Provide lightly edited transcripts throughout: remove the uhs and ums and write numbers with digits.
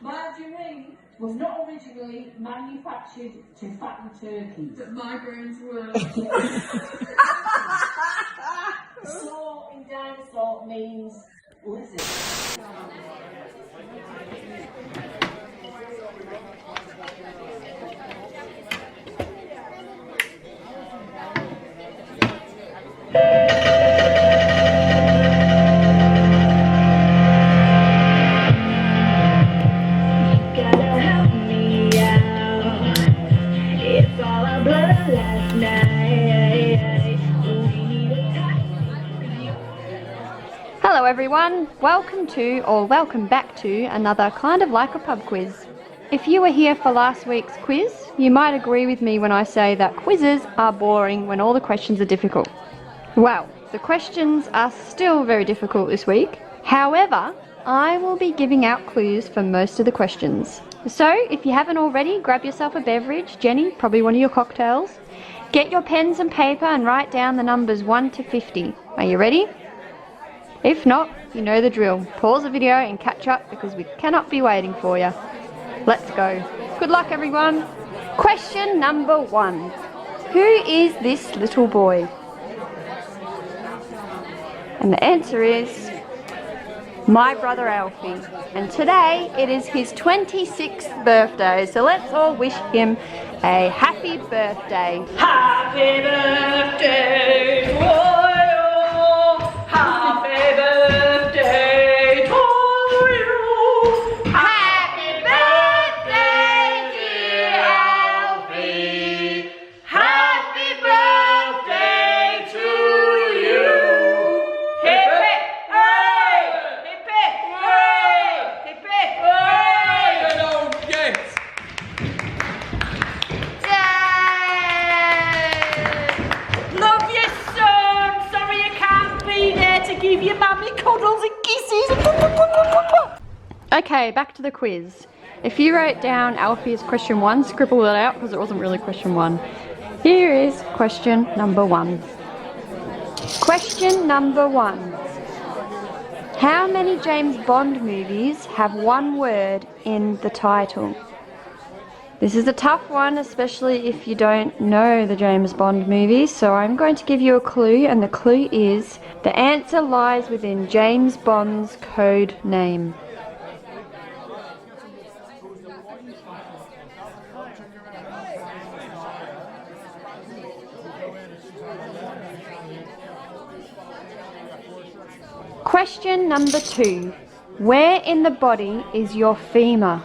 Margarine was not originally manufactured to fatten turkeys. But migraines were. Saw in dinosaur means lizard. Hello everyone, welcome to or welcome back to another kind of like a pub quiz. If you were here for last week's quiz, you might agree with me when I say that quizzes are boring when all the questions are difficult. Well, the questions are still very difficult this week. However, I will be giving out clues for most of the questions. So if you haven't already, grab yourself a beverage, Jenny, probably one of your cocktails. Get your pens and paper and write down the numbers 1 to 50. Are you ready? If not, you know the drill. Pause the video and catch up because we cannot be waiting for you. Let's go. Good luck everyone. Question number 1. Who is this little boy? And the answer is my brother Alfie. And today it is his 26th birthday. So let's all wish him a happy birthday. Happy birthday to you. Happy birthday to you. Happy birthday, dear Alfie. Happy birthday to you. Hip hip hooray! Hip hip hooray! Hip hip hooray! I don't get. Yay! Love you, son. Sorry I can't be there to give you mummy cuddles and kisses. Okay, back to the quiz. If you wrote down Alfie as question 1, scribble it out because it wasn't really question 1. Here is question number 1. Question number 1. How many James Bond movies have one word in the title? This is a tough one, especially if you don't know the James Bond movies, so I'm going to give you a clue, and the clue is the answer lies within James Bond's code name. Question number 2. Where in the body is your femur?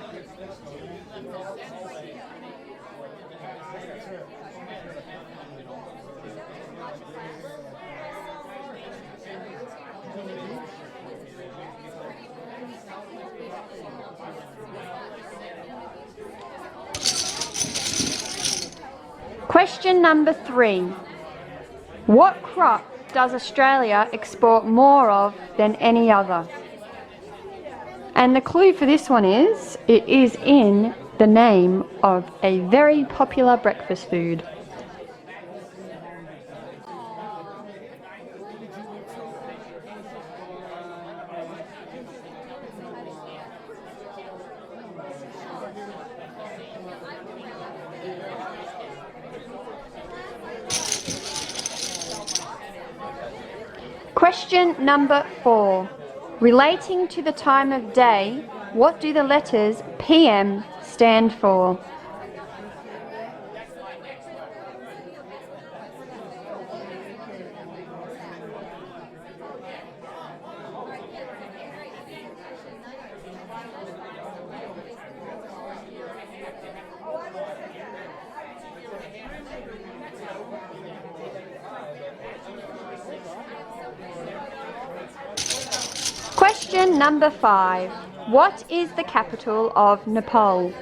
Question number 3. What crop does Australia export more of than any other? And the clue for this one is, it is in the name of a very popular breakfast food. Question number 4. Relating to the time of day, what do the letters PM stand for? Question number 5. What is the capital of Nepal?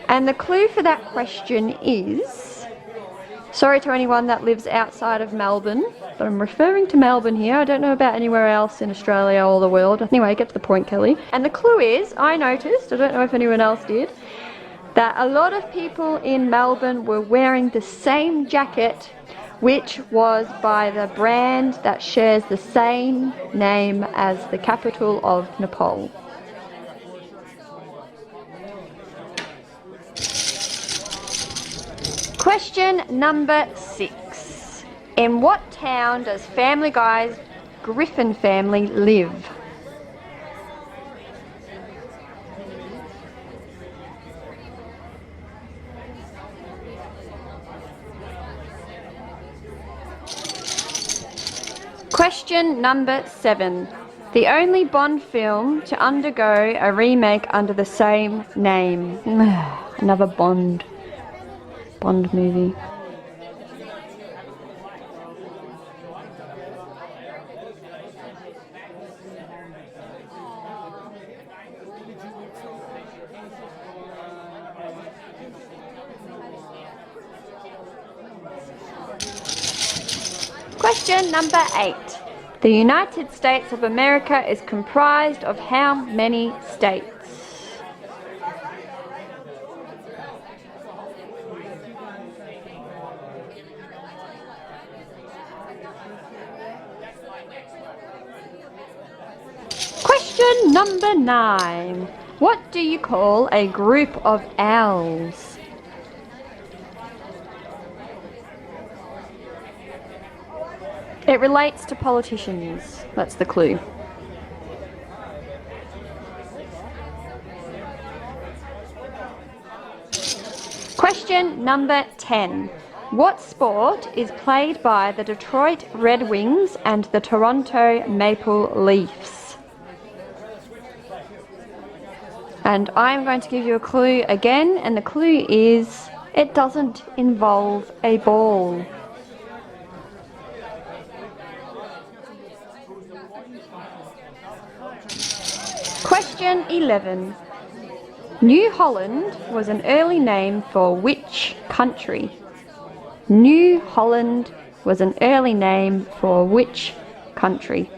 And the clue for that question is, sorry to anyone that lives outside of Melbourne, but I'm referring to Melbourne here. I don't know about anywhere else in Australia or the world. Anyway, get to the point, Kelly. And the clue is, I noticed, I don't know if anyone else did, that a lot of people in Melbourne were wearing the same jacket, which was by the brand that shares the same name as the capital of Nepal. Question number 6. In what town does Family Guy's Griffin family live? Question number 7. The only Bond film to undergo a remake under the same name. Another Bond movie. Question number 8. The United States of America is comprised of how many states? Question number 9. What do you call a group of owls? It relates to politicians. That's the clue. Question number 10. What sport is played by the Detroit Red Wings and the Toronto Maple Leafs? And I'm going to give you a clue again, and the clue is it doesn't involve a ball. Question 11. New Holland was an early name for which country? New Holland was an early name for which country?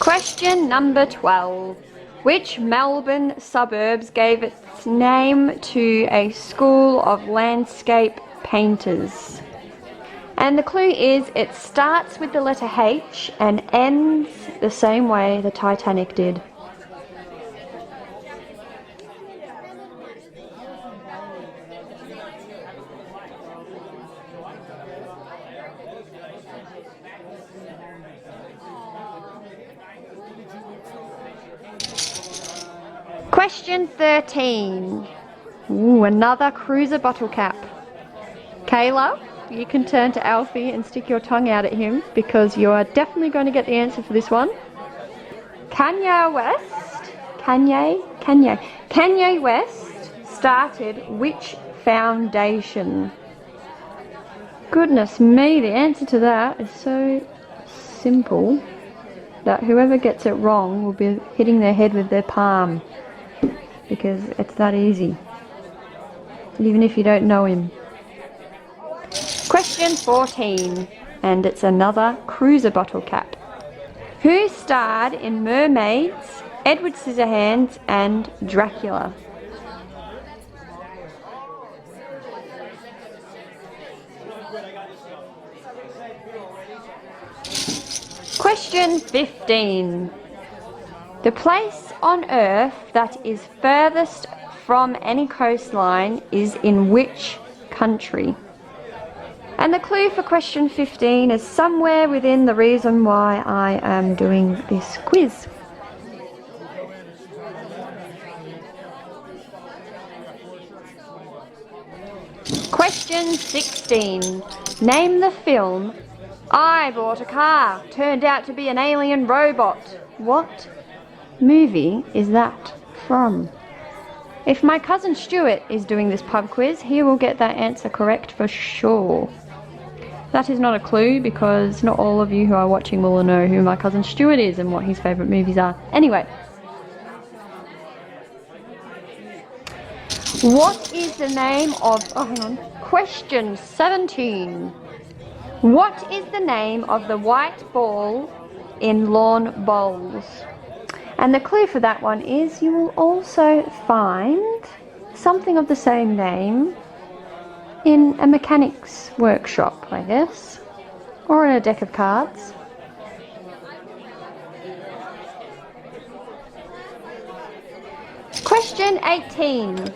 Question number 12. Which Melbourne suburbs gave its name to a school of landscape painters? And the clue is it starts with the letter H and ends the same way the Titanic did. Question 13. Ooh, another cruiser bottle cap. Kayla, you can turn to Alfie and stick your tongue out at him because you are definitely going to get the answer for this one. Kanye West started which foundation? Goodness me, the answer to that is so simple that whoever gets it wrong will be hitting their head with their palm because it's that easy, even if you don't know him. Question 14, and it's another cruiser bottle cap. Who starred in Mermaids, Edward Scissorhands and Dracula? Question 15. The place on Earth that is furthest from any coastline is in which country? And the clue for question 15 is somewhere within the reason why I am doing this quiz. Question 16. Name the film I Bought a Car, Turned Out to Be an Alien Robot. What movie is that from? If my cousin Stuart is doing this pub quiz, he will get that answer correct for sure. That is not a clue because not all of you who are watching will know who my cousin Stuart is and what his favourite movies are. Anyway. What is the name of... Oh, hang on. Question 17. What is the name of the white ball in lawn bowls? And the clue for that one is you will also find something of the same name in a mechanic's workshop, I guess, or in a deck of cards. Question 18.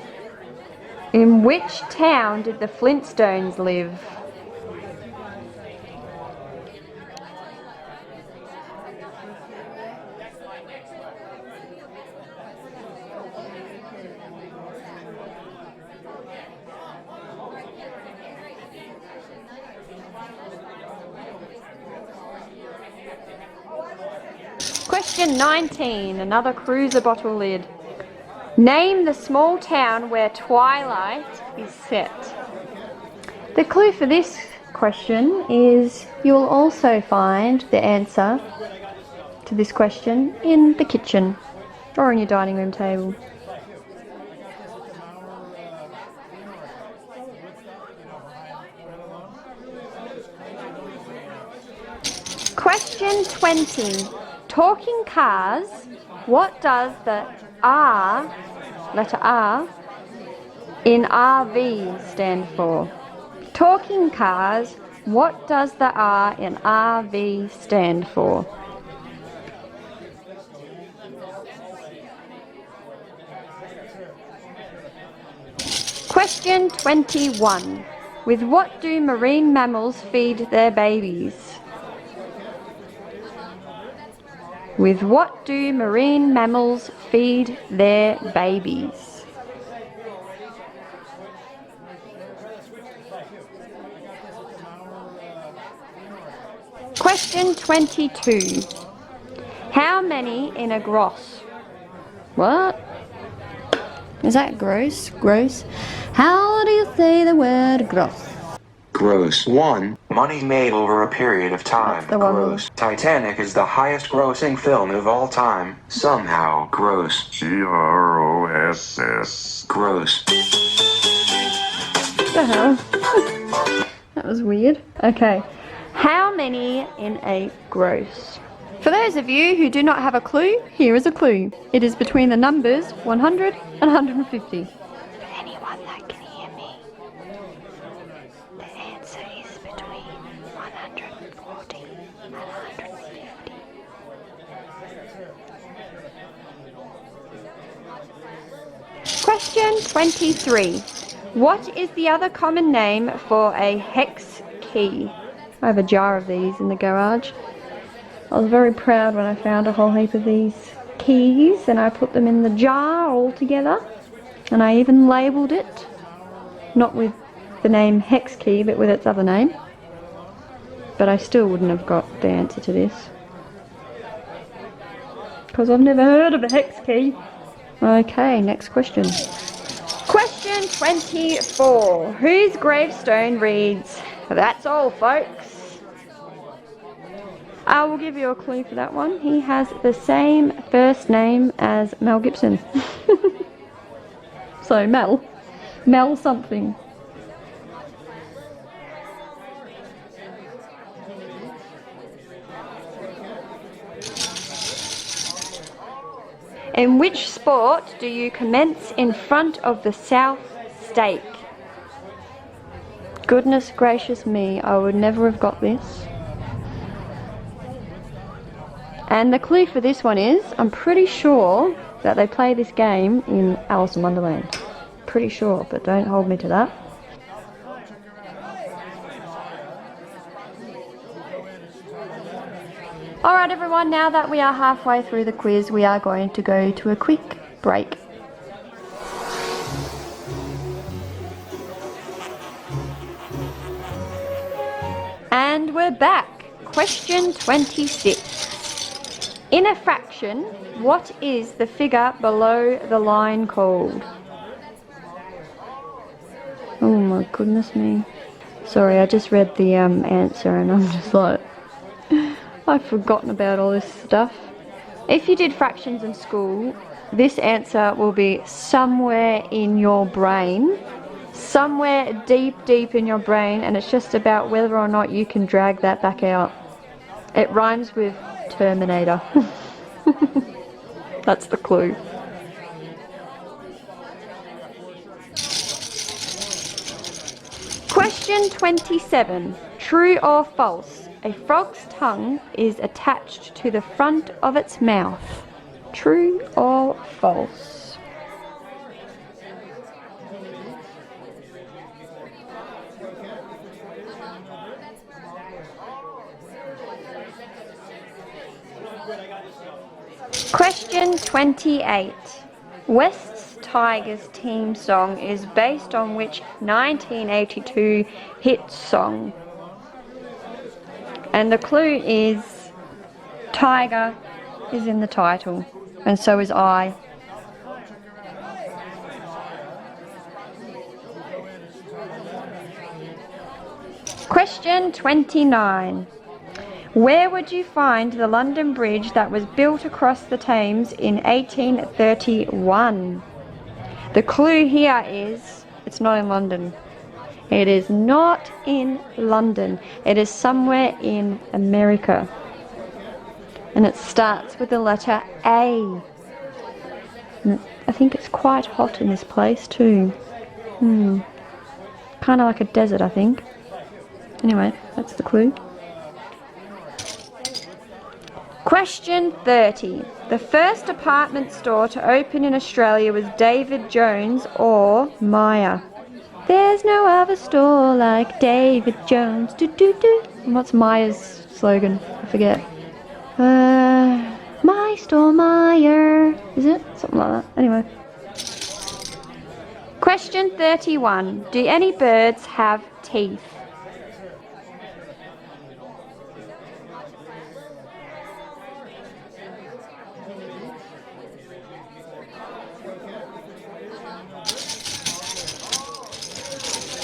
In which town did the Flintstones live? Question 19, another cruiser bottle lid. Name the small town where twilight is set. The clue for this question is you'll also find the answer to this question in the kitchen or on your dining room table. Question 20. Talking cars, what does the R, letter R, in RV stand for? Talking cars, what does the R in RV stand for? Question 21. With what do marine mammals feed their babies? With what do marine mammals feed their babies? Question 22. How many in a gross? What? Is that gross? Gross? How do you say the word gross? Gross. 1. Money made over a period of time. That's the one. Gross. Titanic is the highest grossing film of all time. Somehow. Gross. Gross. Gross. What the hell? That was weird. Okay. How many in a gross? For those of you who do not have a clue, here is a clue. It is between the numbers 100 and 150. For anyone that can hear me, the answer is between 140 and 150. Question 23. What is the other common name for a hex key? I have a jar of these in the garage. I was very proud when I found a whole heap of these keys and I put them in the jar all together, and I even labelled it, not with the name hex key but with its other name, but I still wouldn't have got the answer to this because I've never heard of a hex key. Okay, next question. Question 24. Whose gravestone reads, "That's all, folks"? I will give you a clue for that one. He has the same first name as Mel Gibson. So Mel something. In which sport do you commence in front of the south stake? Goodness gracious me, I would never have got this. And the clue for this one is, I'm pretty sure that they play this game in Alice in Wonderland. Pretty sure, but don't hold me to that. Alright everyone, now that we are halfway through the quiz, we are going to go to a quick break. And we're back. Question 26. In a fraction, what is the figure below the line called? Oh my goodness me. Sorry, I just read the answer and I'm just like, I've forgotten about all this stuff. If you did fractions in school, this answer will be somewhere in your brain. Somewhere deep in your brain, and it's just about whether or not you can drag that back out. It rhymes with Terminator. That's the clue. Question 27. True or false? A frog's tongue is attached to the front of its mouth. True or false? Question 28. West's Tigers theme song is based on which 1982 hit song? And the clue is Tiger is in the title, and so is I. Question 29. Where would you find the London Bridge that was built across the Thames in 1831? The clue here is it's not in London. It is not in London. It is somewhere in America. And it starts with the letter A. I think it's quite hot in this place too. Kind of like a desert, I think. Anyway, that's the clue. Question 30. The first department store to open in Australia was David Jones or Myer. There's no other store like David Jones. Do do do. And what's Myer's slogan? I forget. My store Myer. Is it? Something like that. Anyway. Question 31. Do any birds have teeth?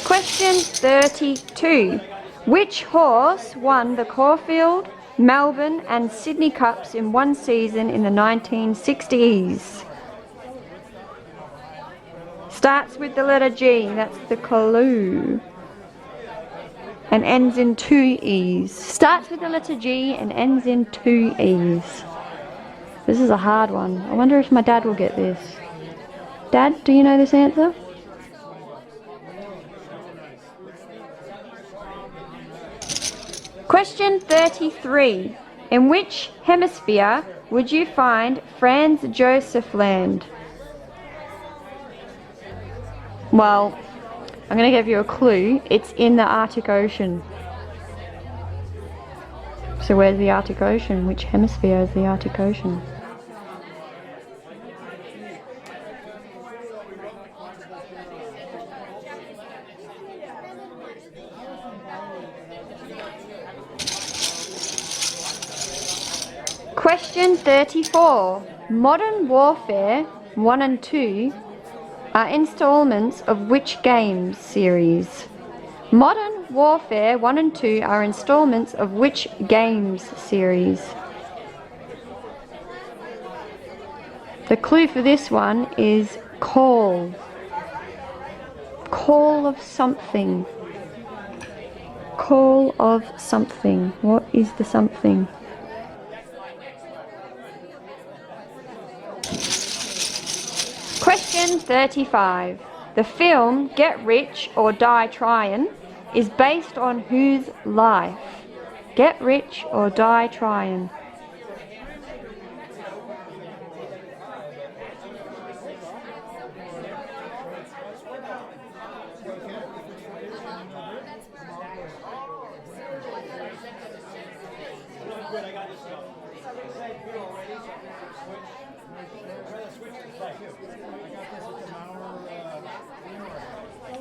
Question 32. Which horse won the Caulfield, Melbourne and Sydney Cups in one season in the 1960s? Starts with the letter G, that's the clue. And ends in two E's. Starts with the letter G and ends in two E's. This is a hard one. I wonder if my dad will get this. Dad, do you know this answer? Question 33. In which hemisphere would you find Franz Josef Land? Well, I'm going to give you a clue. It's in the Arctic Ocean. So where's the Arctic Ocean? Which hemisphere is the Arctic Ocean? Question 34. Modern Warfare 1 and 2 are installments of which games series? Modern Warfare 1 and 2 are installments of which games series? The clue for this one is call. Call of something. Call of something. What is the something? Question 35. The film Get Rich or Die Tryin' is based on whose life? Get Rich or Die Tryin'.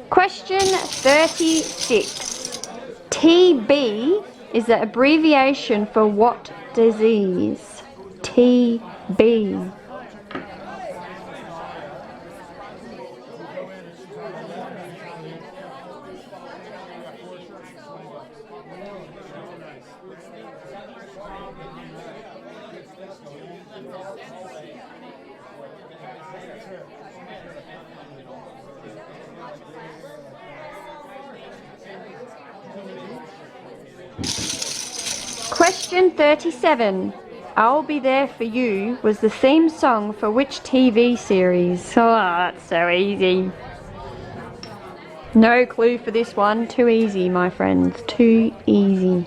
Question 36. TB is the abbreviation for what disease? TB. Question 37. I'll Be There For You was the theme song for which TV series? Oh, that's so easy. No clue for this one. Too easy, my friends. Too easy.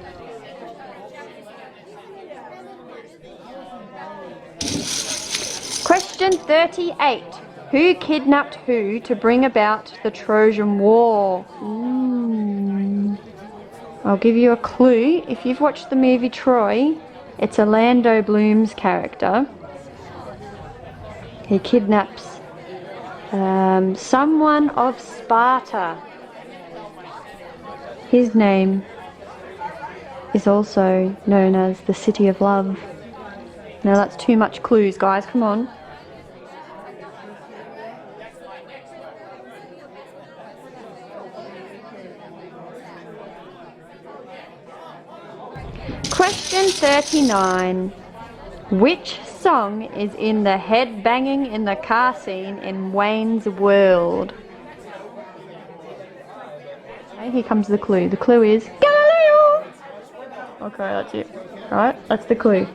Question 38. Who kidnapped who to bring about the Trojan War? I'll give you a clue. If you've watched the movie Troy, it's Orlando Bloom's character. He kidnaps someone of Sparta. His name is also known as the City of Love. Now that's too much clues, guys, come on. Question 39. Which song is in the head banging in the car scene in Wayne's World? Okay, here comes the clue. The clue is Galileo! Okay, that's it. Alright, that's the clue.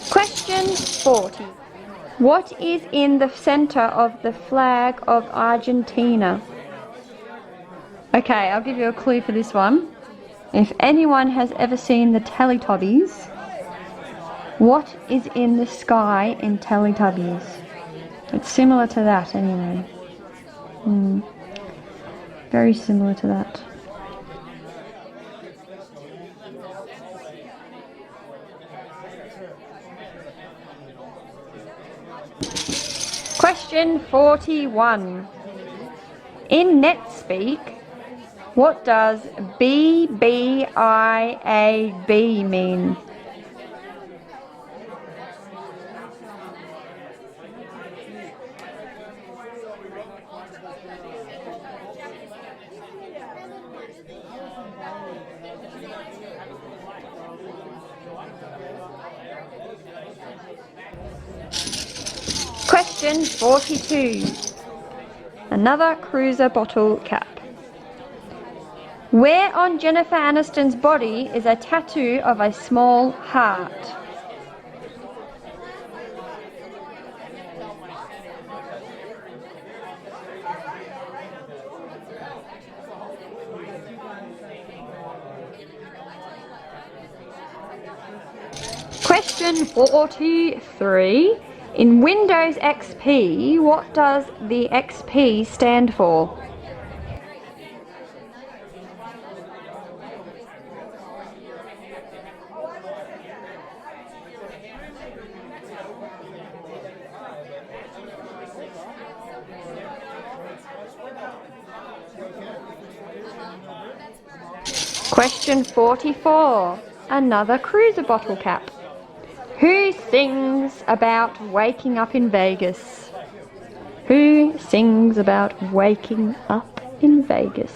Question 40. What is in the center of the flag of Argentina? Okay, I'll give you a clue for this one. If anyone has ever seen the Teletubbies, what is in the sky in Teletubbies? It's similar to that anyway. Very similar to that. Question 41. In NetSpeak, what does BBIAB mean? Question 42. Another cruiser bottle cap. Where on Jennifer Aniston's body is a tattoo of a small heart? Question 43. In Windows XP, what does the XP stand for? Question 44. Another cruiser bottle cap. Who sings about waking up in Vegas? Who sings about waking up in Vegas?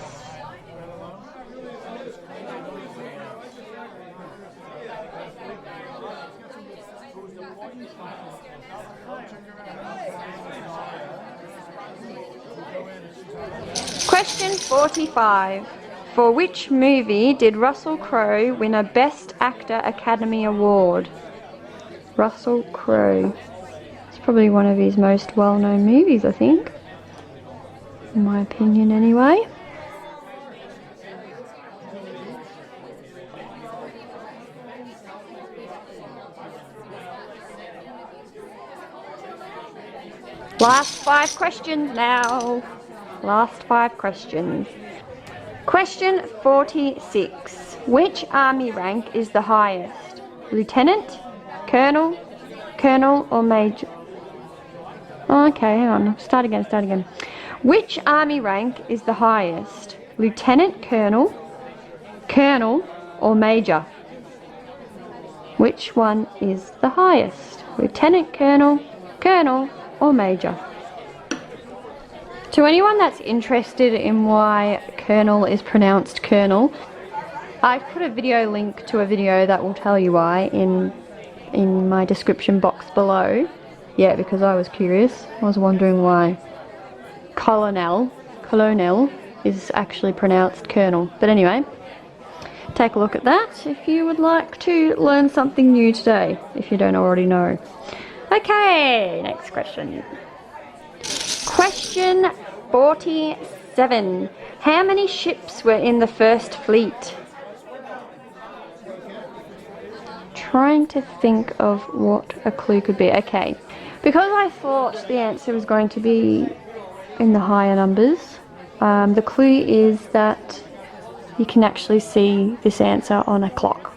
Question 45. For which movie did Russell Crowe win a Best Actor Academy Award? Russell Crowe. It's probably one of his most well-known movies, I think. In my opinion, anyway. Last 5 questions now. Last 5 questions. Question 46. Which army rank is the highest? Lieutenant? Colonel, or Major? Oh, okay, hang on. Start again. Which army rank is the highest? Lieutenant Colonel, or Major? Which one is the highest? Lieutenant Colonel, or Major? To anyone that's interested in why Kernel is pronounced Kernel, I've put a video link to a video that will tell you why in my description box below. Yeah, because I was curious. I was wondering why colonel is actually pronounced Kernel. But anyway, take a look at that if you would like to learn something new today, if you don't already know. Okay, next question. Question 47. How many ships were in the first fleet? Trying to think of what a clue could be. Okay, because I thought the answer was going to be in the higher numbers, The clue is that you can actually see this answer on a clock.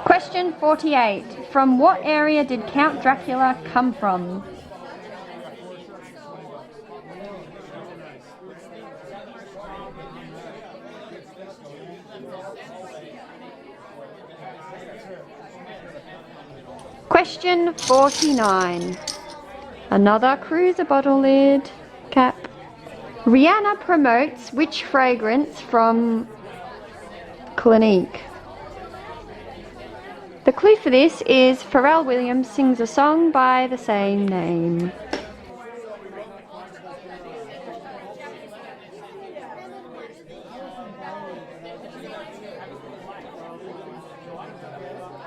Question 48. From what area did Count Dracula come from? Question 49. Another cruiser bottle lid cap. Rihanna promotes which fragrance from Clinique? The clue for this is Pharrell Williams sings a song by the same name.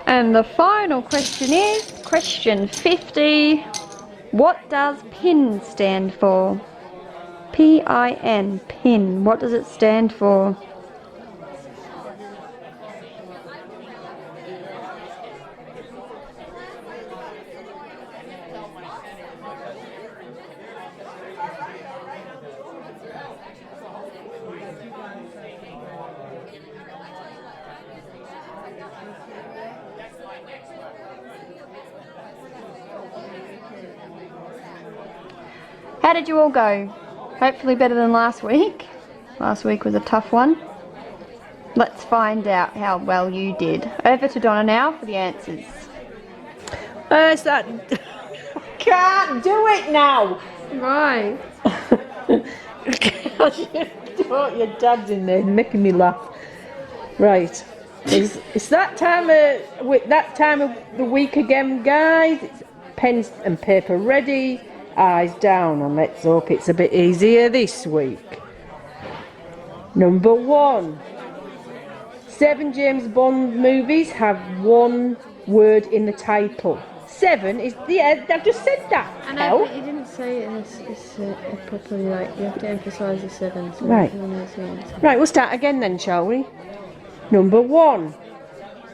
And the final question is question 50. What does PIN stand for? P-I-N, PIN. What does it stand for? How did you all go? Hopefully better than last week. Last week was a tough one. Let's find out how well you did. Over to Donna now for the answers. It's that. Can't do it now. Right. Your dad's in there making me laugh. Right. It's that time of the week again, guys. It's pens and paper ready, eyes down, and let's hope it's a bit easier this week. Number 1. 7 James Bond movies have one word in the title. 7 is the I've just said that. I know, but you didn't say it properly. Like you have to emphasise the 7. So Right. Right, we'll start again then, shall we? Number 1.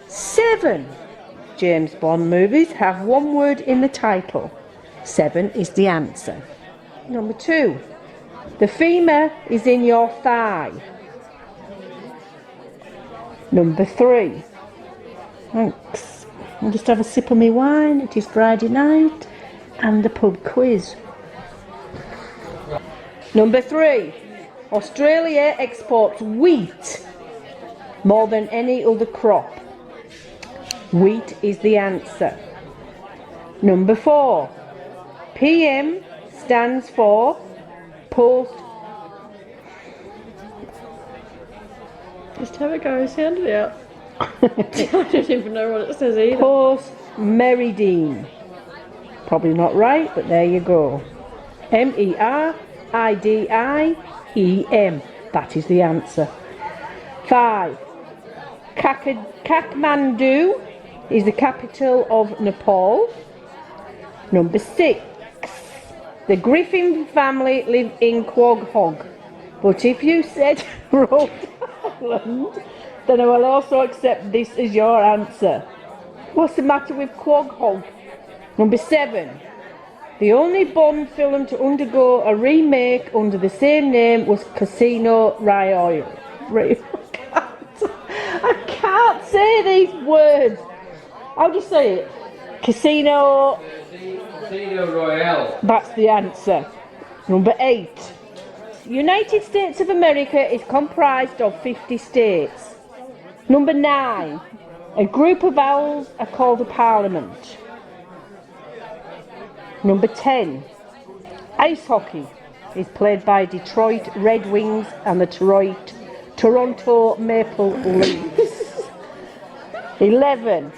7 James Bond movies have one word in the title. 7 is the answer. Number 2. The femur is in your thigh. Number 3. Thanks. I'll just have a sip of my wine. It is Friday night and the pub quiz. Number 3. Australia exports wheat more than any other crop. Wheat is the answer. Number 4. PM stands for post. Just have a go, sound it out. I don't even know what it says either. Post Meridine. Probably not right, but there you go. Meridiem. That is the answer. 5. Kathmandu is the capital of Nepal. Number 6. The Griffin family live in Quogue Hog. But if you said Rhode Island, then I will also accept this as your answer. What's the matter with Quogue Hog? Number 7. The only Bond film to undergo a remake under the same name was Casino Royale. I can't say these words. How do you say it? Casino Royale. That's the answer. Number 8. United States of America is comprised of 50 states. Number 9. A group of owls are called a parliament. Number 10. Ice hockey is played by Detroit Red Wings and the Toronto Maple Leafs. 11.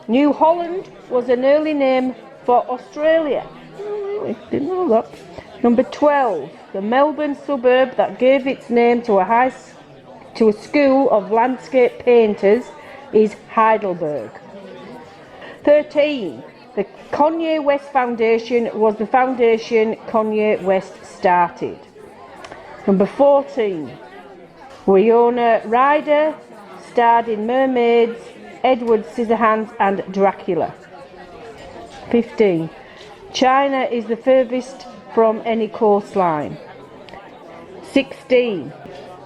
New Holland was an early name for Australia. Really? Didn't know that. Number 12. The Melbourne suburb that gave its name to a school of landscape painters is Heidelberg. 13. The Kanye West Foundation was the foundation Kanye West started. Number 14. Winona Ryder starred in Mermaids, Edward Scissorhands and Dracula. 15. China is the furthest from any coastline. 16.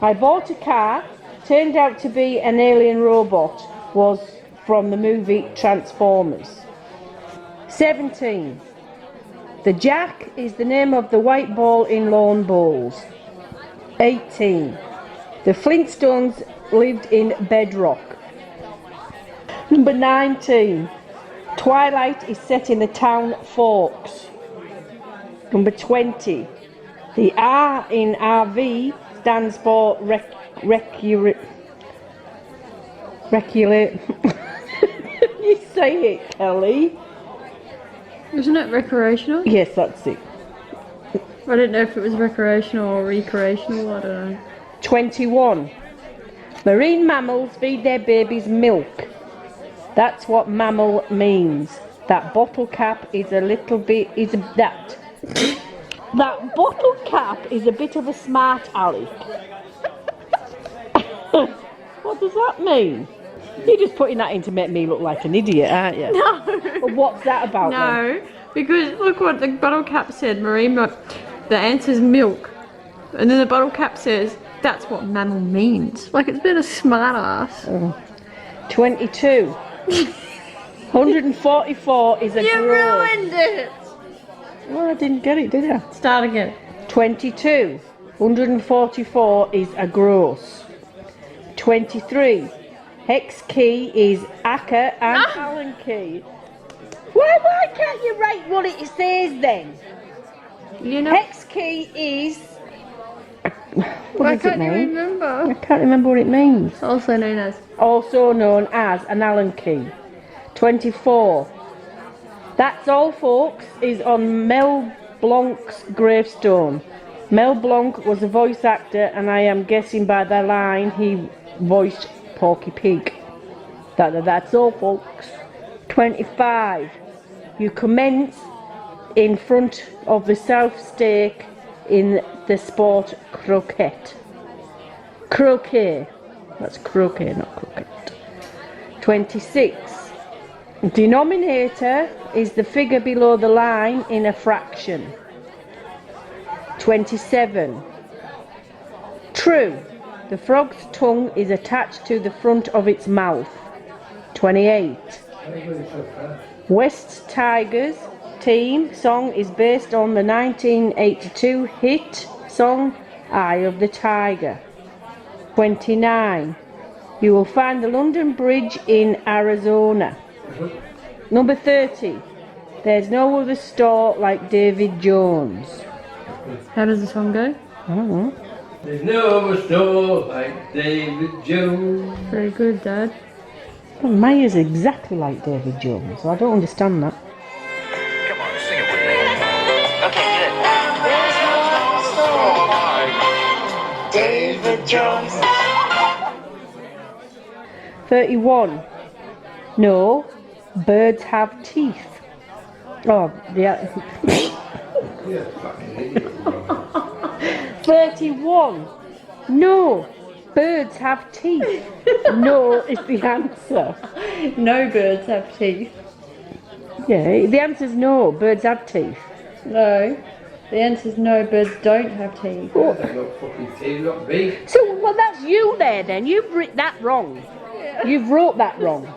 I bought a car, turned out to be an alien robot, was from the movie Transformers. 17. The Jack is the name of the white ball in lawn bowls. 18. The Flintstones lived in bedrock. Number 19. Twilight is set in the town Forks. Number 20. The R in RV stands for regulate. You say it, Kelly. Isn't it recreational? Yes, that's it. I didn't know if it was recreational or recreational, I don't know. 21. Marine mammals feed their babies milk. That's what mammal means. That bottle cap is a little bit that bottle cap is a bit of a smart aleck. What does that mean? You're just putting that in to make me look like an idiot, aren't you? No. Well, what's that about then? No, because look what the bottle cap said, the answer's milk. And then the bottle cap says, that's what mammal means. Like, it's been a smart ass. 22. 144 is a You gross. ruined it! Well, I didn't get it, did I? Start again. 22. 144 is a gross. 23. Hex key is Akka and Allen key. Why can't you write what it says then? You know, Hex key is... why What does it can't you mean? remember? I can't remember what it means. Also known as. Also known as an Allen key. 24. That's all, folks, is on Mel Blanc's gravestone. Mel Blanc was a voice actor, and I am guessing by the line he voiced Porky Pig. That's all, folks. 25. You commence in front of the South Stake in the sport croquet. Croquet. That's croquet, not croquet. 26. Denominator is the figure below the line in a fraction. 27. True. The frog's tongue is attached to the front of its mouth. 28. West Tigers team song is based on the 1982 hit song Eye of the Tiger. 29. You will find the London Bridge in Arizona. Number 30. There's no other store like David Jones. How does the song go? I don't know. There's no other store like David Jones. Very good, Dad. Well, Maya's exactly like David Jones, so I don't understand that. Come on, sing it with me. Okay, good. David Jones. 31. No, birds have teeth. Oh, yeah. 31. No, birds have teeth. No is the answer. No birds have teeth. Yeah, the answer's no, birds have teeth. No. The answer's no, birds don't have teeth. Oh. They've got fucking teeth, got beak. So, well, that's you there then. You've written that wrong. You've wrote that wrong.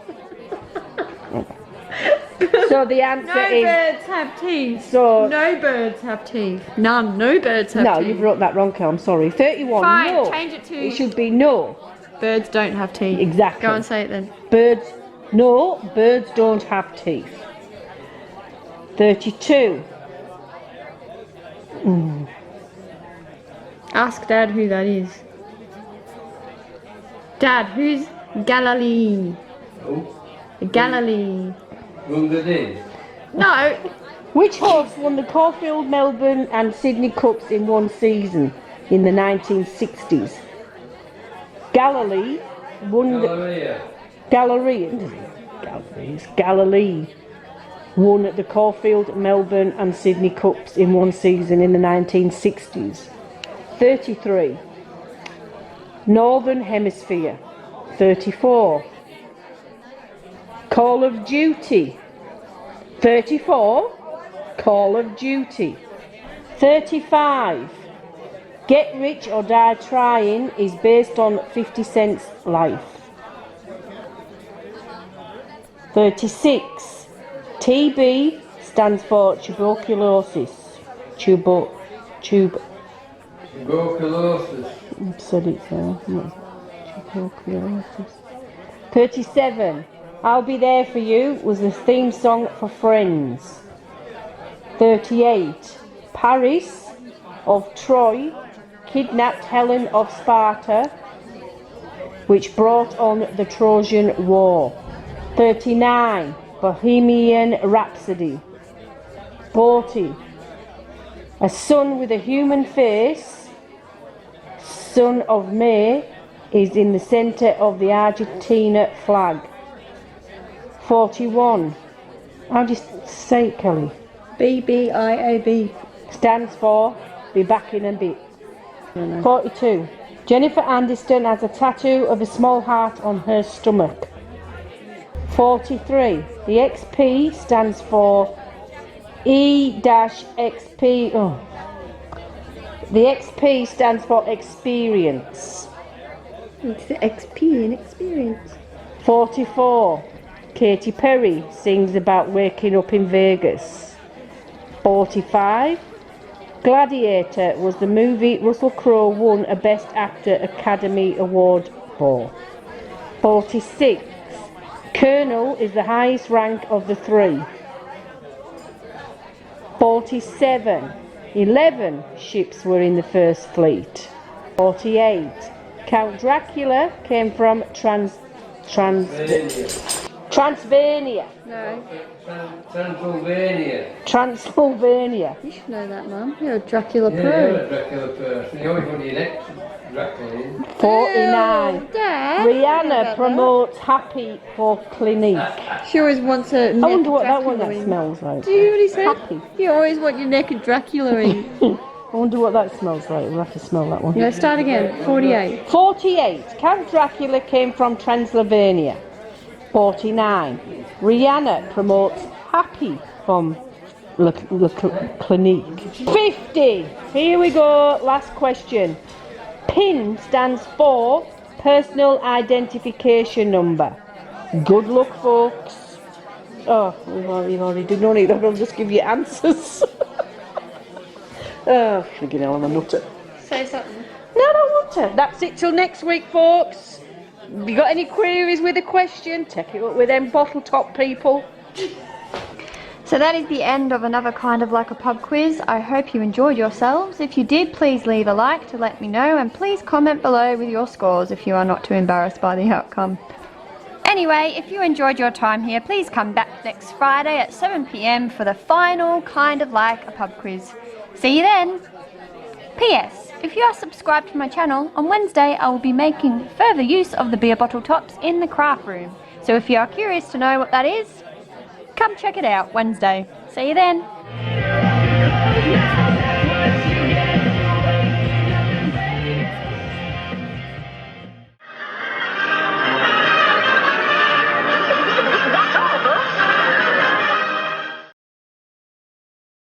So the answer No is... birds have teeth. So... No birds have teeth. None. No birds have teeth. No, you've wrote that wrong, Kel. I'm sorry. 31. Fine, No. change it to... It should be no. Birds don't have teeth. Exactly. Go and say it then. Birds... No, birds don't have teeth. 32. Ask Dad who that is. Dad, who's Galilee? Oh, Galilee. Bungadin. No. Which horse won the Caulfield, Melbourne and Sydney Cups in one season in the 1960s? Galilee won the... Galilee won the Caulfield, Melbourne and Sydney Cups in one season in the 1960s. 33. Northern Hemisphere. 34. Call of Duty. 34. Call of Duty. 35. Get Rich or Die Trying is based on 50 Cent's life. 36. TB stands for tuberculosis. Tuberculosis. I've said it there. Tuberculosis. 37. I'll Be There For You was the theme song for Friends. 38. Paris of Troy kidnapped Helen of Sparta, which brought on the Trojan War. 39. Bohemian Rhapsody. 40. A sun with a human face, Son of May, is in the centre of the Argentina flag. 41. How do you say it, Kelly? BBIAB. Stands for Be Back in a Bit. 42. Jennifer Aniston has a tattoo of a small heart on her stomach. 43. The XP stands for E-XP. Oh. The XP stands for experience. It's the XP in experience. 44. Katy Perry sings about waking up in Vegas. 45. Gladiator was the movie Russell Crowe won a Best Actor Academy Award for. 46. Kernel is the highest rank of the three. 47. 11 ships were in the First Fleet. 48. Count Dracula came from Transylvania. No. Transylvania. You should know that, Mum. You're a Dracula Yeah, pro. you're a Dracula person. You always want the next Dracula in. 49. Ew, Dad. Rihanna promotes Happy for Clinique. She always wants a I wonder what that Dracula one that in. smells like. Do you hear what he said? Happy. You always want your naked Dracula in. I wonder what that smells like. We'll have to smell that one. Yeah, start again. 48. 48. Count Dracula came from Transylvania. 49. Rihanna promotes Happy from Le Clinique. 50. Here we go. Last question. PIN stands for Personal Identification Number. Good luck, folks. Oh, we've already done it. I'll just give you answers. Oh, friggin' hell, I'm a nutter. Say something. No, I don't want to. That's it till next week, folks. If you got any queries with a question, take it up with them bottle top people. So that is the end of another Kind of Like a Pub quiz. I hope you enjoyed yourselves. If you did, please leave a like to let me know, and please comment below with your scores if you are not too embarrassed by the outcome. Anyway, if you enjoyed your time here, please come back next Friday at 7 PM for the final Kind of Like a Pub quiz. See you then! P.S. If you are subscribed to my channel, on Wednesday I will be making further use of the beer bottle tops in the craft room. So if you are curious to know what that is, come check it out Wednesday. See you then!